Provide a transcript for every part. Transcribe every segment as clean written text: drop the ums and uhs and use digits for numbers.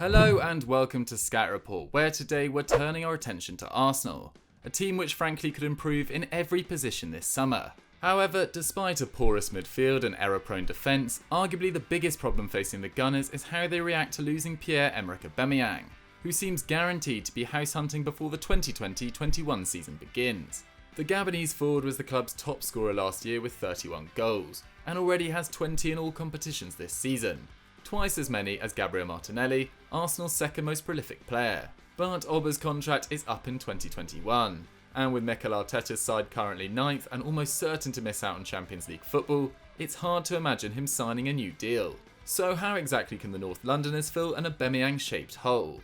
Hello and welcome to Scat Report, where today we're turning our attention to Arsenal, a team which frankly could improve in every position this summer. However, despite a porous midfield and error-prone defence, arguably the biggest problem facing the Gunners is how they react to losing Pierre-Emerick Aubameyang, who seems guaranteed to be house hunting before the 2020-21 season begins. The Gabonese forward was the club's top scorer last year with 31 goals, and already has 20 in all competitions this season. Twice as many as Gabriel Martinelli, Arsenal's second most prolific player. But Auba's contract is up in 2021, and with Mikel Arteta's side currently 9th and almost certain to miss out on Champions League football, it's hard to imagine him signing a new deal. So how exactly can the North Londoners fill an Aubameyang-shaped hole?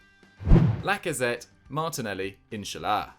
Lacazette, Martinelli, Inshallah.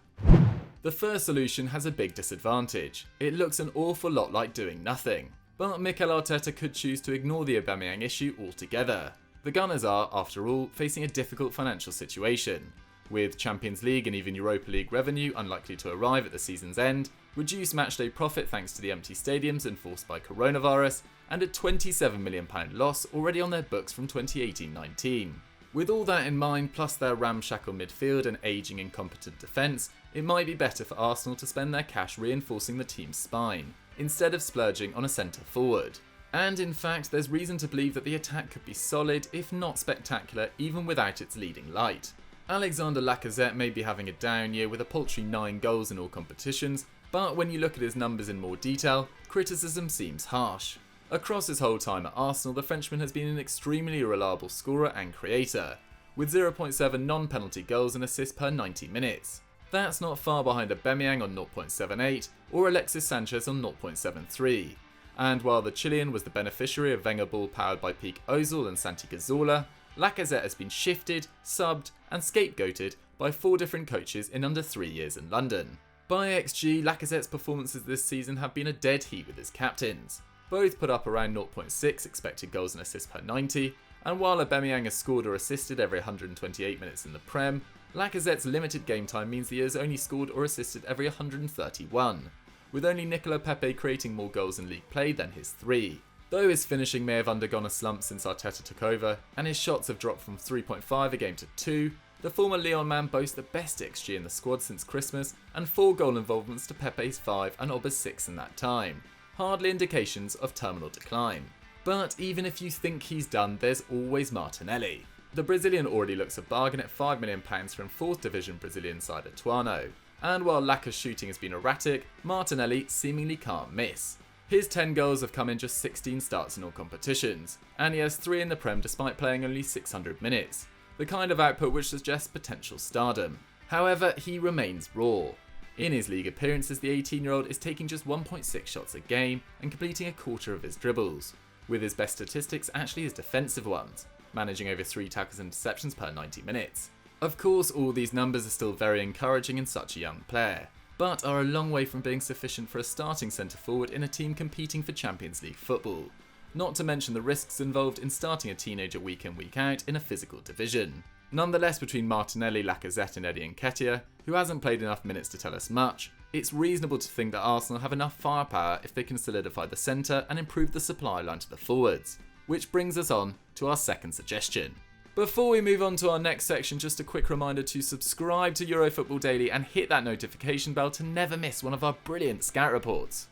The first solution has a big disadvantage. It looks an awful lot like doing nothing. But Mikel Arteta could choose to ignore the Aubameyang issue altogether. The Gunners are, after all, facing a difficult financial situation, with Champions League and even Europa League revenue unlikely to arrive at the season's end, reduced matchday profit thanks to the empty stadiums enforced by coronavirus, and a £27 million loss already on their books from 2018-19. With all that in mind, plus their ramshackle midfield and ageing incompetent defence, it might be better for Arsenal to spend their cash reinforcing the team's spine, instead of splurging on a centre forward. And in fact, there's reason to believe that the attack could be solid, if not spectacular, even without its leading light. Alexander Lacazette may be having a down year with a paltry 9 goals in all competitions, but when you look at his numbers in more detail, criticism seems harsh. Across his whole time at Arsenal, the Frenchman has been an extremely reliable scorer and creator, with 0.7 non-penalty goals and assists per 90 minutes. That's not far behind Aubameyang on 0.78 or Alexis Sanchez on 0.73. And while the Chilean was the beneficiary of Wenger ball powered by Peak Ozil and Santi Cazorla, Lacazette has been shifted, subbed and scapegoated by 4 different coaches in under 3 years in London. By XG, Lacazette's performances this season have been a dead heat with his captains. Both put up around 0.6 expected goals and assists per 90, and while Aubameyang has scored or assisted every 128 minutes in the Prem, Lacazette's limited game time means he has only scored or assisted every 131, with only Nicola Pepe creating more goals in league play than his 3. Though his finishing may have undergone a slump since Arteta took over, and his shots have dropped from 3.5 a game to 2, the former Lyon man boasts the best XG in the squad since Christmas, and 4 goal involvements to Pepe's 5 and Auba's 6 in that time. Hardly indications of terminal decline. But even if you think he's done, there's always Martinelli. The Brazilian already looks a bargain at £5 million from 4th division Brazilian side Ituano. And while Laca's shooting has been erratic, Martinelli seemingly can't miss. His 10 goals have come in just 16 starts in all competitions, and he has 3 in the Prem despite playing only 600 minutes. The kind of output which suggests potential stardom. However, he remains raw. In his league appearances, the 18-year-old is taking just 1.6 shots a game and completing a quarter of his dribbles, with his best statistics actually his defensive ones, managing over 3 tackles and interceptions per 90 minutes. Of course, all these numbers are still very encouraging in such a young player, but are a long way from being sufficient for a starting centre forward in a team competing for Champions League football. Not to mention the risks involved in starting a teenager week in week out in a physical division. Nonetheless, between Martinelli, Lacazette and Eddie Nketiah, who hasn't played enough minutes to tell us much, it's reasonable to think that Arsenal have enough firepower if they can solidify the centre and improve the supply line to the forwards. Which brings us on to our second suggestion. Before we move on to our next section, just a quick reminder to subscribe to Eurofootball Daily and hit that notification bell to never miss one of our brilliant scout reports.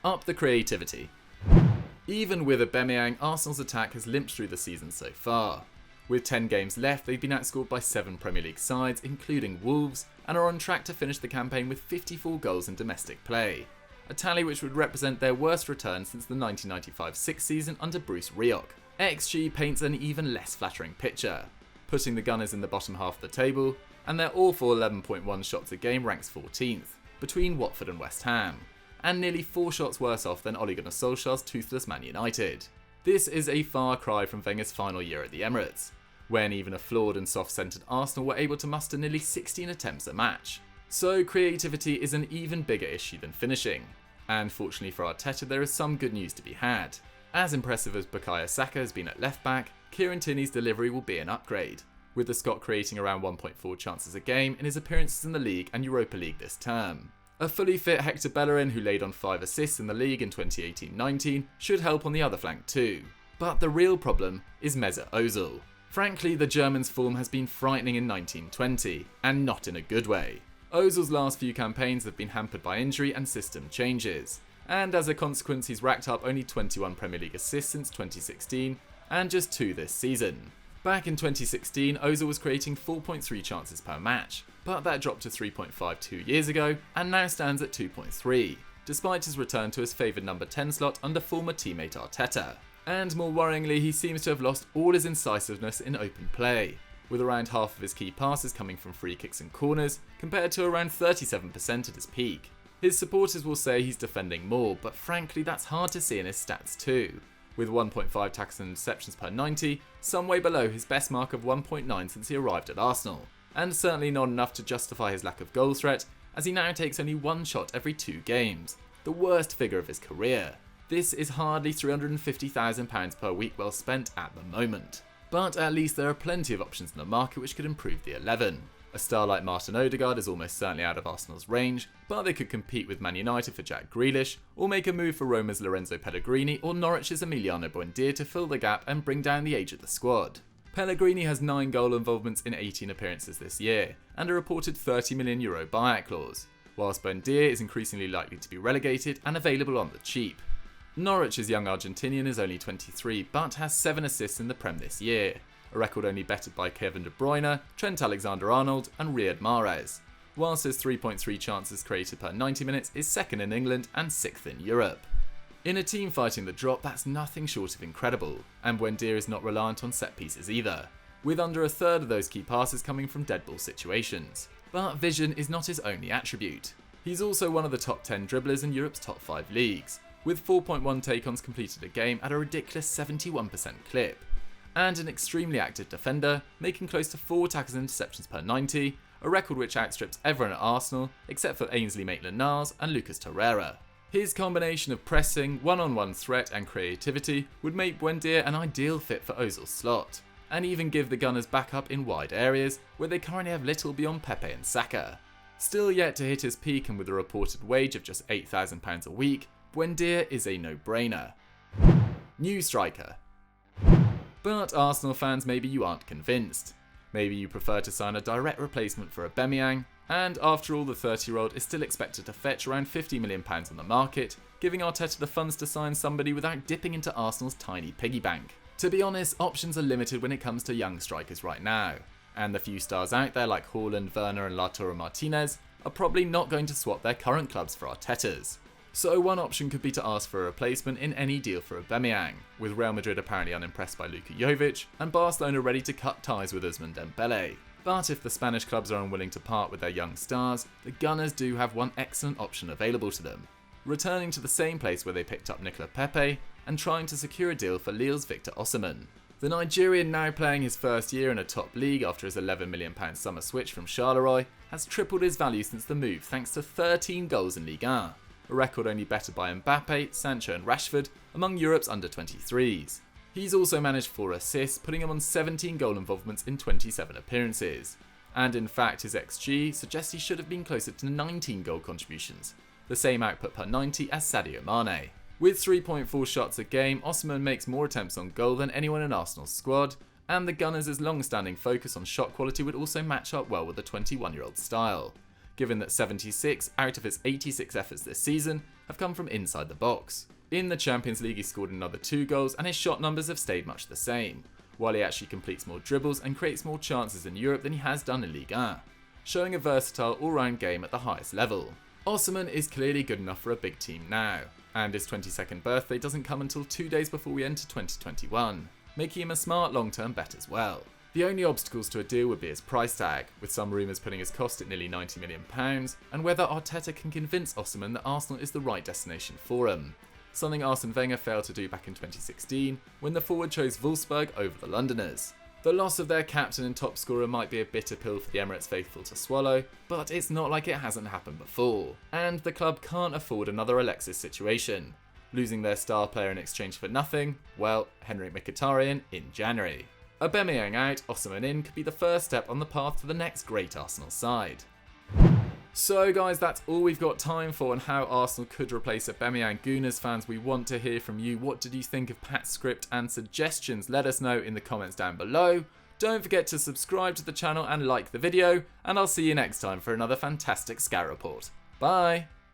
Up the creativity. Even with Aubameyang, Arsenal's attack has limped through the season so far. With 10 games left, they've been outscored by 7 Premier League sides, including Wolves, and are on track to finish the campaign with 54 goals in domestic play. A tally which would represent their worst return since the 1995-6 season under Bruce Rioch. XG paints an even less flattering picture, putting the Gunners in the bottom half of the table, and their awful 11.1 shots a game ranks 14th, between Watford and West Ham, and nearly 4 shots worse off than Ole Gunnar Solskjaer's toothless Man United. This is a far cry from Wenger's final year at the Emirates, when even a flawed and soft-centred Arsenal were able to muster nearly 16 attempts a match. So creativity is an even bigger issue than finishing, and fortunately for Arteta there is some good news to be had. As impressive as Bukayo Saka has been at left back, Kieran Tierney's delivery will be an upgrade, with the Scot creating around 1.4 chances a game in his appearances in the League and Europa League this term. A fully fit Hector Bellerin, who laid on 5 assists in the league in 2018-19, should help on the other flank too. But the real problem is Mesut Ozil. Frankly, the German's form has been frightening in 1920, and not in a good way. Ozil's last few campaigns have been hampered by injury and system changes, and as a consequence he's racked up only 21 Premier League assists since 2016, and just 2 this season. Back in 2016, Ozil was creating 4.3 chances per match, but that dropped to 3.5 2 years ago, and now stands at 2.3, despite his return to his favoured number 10 slot under former teammate Arteta. And more worryingly, he seems to have lost all his incisiveness in open play, with around half of his key passes coming from free kicks and corners, compared to around 37% at his peak. His supporters will say he's defending more, but frankly that's hard to see in his stats too, with 1.5 tackles and interceptions per 90, some way below his best mark of 1.9 since he arrived at Arsenal, and certainly not enough to justify his lack of goal threat, as he now takes only 1 shot every 2 games, the worst figure of his career. This is hardly £350,000 per week well spent at the moment. But at least there are plenty of options in the market which could improve the 11. A star like Martin Odegaard is almost certainly out of Arsenal's range, but they could compete with Man United for Jack Grealish, or make a move for Roma's Lorenzo Pellegrini or Norwich's Emiliano Buendia to fill the gap and bring down the age of the squad. Pellegrini has 9 goal involvements in 18 appearances this year, and a reported €30 million buyout clause, whilst Buendia is increasingly likely to be relegated and available on the cheap. Norwich's young Argentinian is only 23, but has 7 assists in the Prem this year, a record only bettered by Kevin De Bruyne, Trent Alexander-Arnold and Riyad Mahrez, whilst his 3.3 chances created per 90 minutes is 2nd in England and 6th in Europe. In a team fighting the drop, that's nothing short of incredible, and Buendia is not reliant on set pieces either, with under a third of those key passes coming from dead ball situations. But vision is not his only attribute. He's also one of the top 10 dribblers in Europe's top 5 leagues, with 4.1 take-ons completed a game at a ridiculous 71% clip, and an extremely active defender, making close to 4 tackles and interceptions per 90, a record which outstrips everyone at Arsenal except for Ainsley Maitland-Niles and Lucas Torreira. His combination of pressing, one-on-one threat and creativity would make Buendia an ideal fit for Ozil's slot, and even give the Gunners backup in wide areas where they currently have little beyond Pepe and Saka. Still yet to hit his peak, and with a reported wage of just £8,000 a week, Buendia is a no-brainer. New striker. But Arsenal fans, maybe you aren't convinced. Maybe you prefer to sign a direct replacement for Aubameyang, and after all the 30-year-old is still expected to fetch around £50 million on the market, giving Arteta the funds to sign somebody without dipping into Arsenal's tiny piggy bank. To be honest, options are limited when it comes to young strikers right now, and the few stars out there like Haaland, Werner and Lautaro Martinez are probably not going to swap their current clubs for Arteta's. So one option could be to ask for a replacement in any deal for Aubameyang, with Real Madrid apparently unimpressed by Luka Jovic, and Barcelona ready to cut ties with Ousmane Dembele. But if the Spanish clubs are unwilling to part with their young stars, the Gunners do have one excellent option available to them, returning to the same place where they picked up Nicolas Pepe, and trying to secure a deal for Lille's Victor Osimhen. The Nigerian, now playing his first year in a top league after his £11 million summer switch from Charleroi, has tripled his value since the move thanks to 13 goals in Ligue 1. A record only bettered by Mbappe, Sancho and Rashford among Europe's under-23s. He's also managed 4 assists, putting him on 17 goal involvements in 27 appearances. And in fact, his XG suggests he should have been closer to 19 goal contributions, the same output per 90 as Sadio Mane. With 3.4 shots a game, Osimhen makes more attempts on goal than anyone in Arsenal's squad, and the Gunners' long-standing focus on shot quality would also match up well with the 21-year-old style, given that 76 out of his 86 efforts this season have come from inside the box. In the Champions League he scored another 2 goals and his shot numbers have stayed much the same, while he actually completes more dribbles and creates more chances in Europe than he has done in Ligue 1, showing a versatile all-round game at the highest level. Osimhen is clearly good enough for a big team now, and his 22nd birthday doesn't come until 2 days before we enter 2021, making him a smart long-term bet as well. The only obstacles to a deal would be his price tag, with some rumours putting his cost at nearly £90 million, and whether Arteta can convince Osimhen that Arsenal is the right destination for him, something Arsene Wenger failed to do back in 2016 when the forward chose Wolfsburg over the Londoners. The loss of their captain and top scorer might be a bitter pill for the Emirates faithful to swallow, but it's not like it hasn't happened before, and the club can't afford another Alexis situation. Losing their star player in exchange for nothing, well, Henrik Mkhitaryan in January. Aubameyang out, Osimhen in could be the first step on the path to the next great Arsenal side. So guys, that's all we've got time for on how Arsenal could replace Aubameyang. Gooners fans, we want to hear from you. What did you think of Pat's script and suggestions? Let us know in the comments down below. Don't forget to subscribe to the channel and like the video, and I'll see you next time for another fantastic scout report. Bye!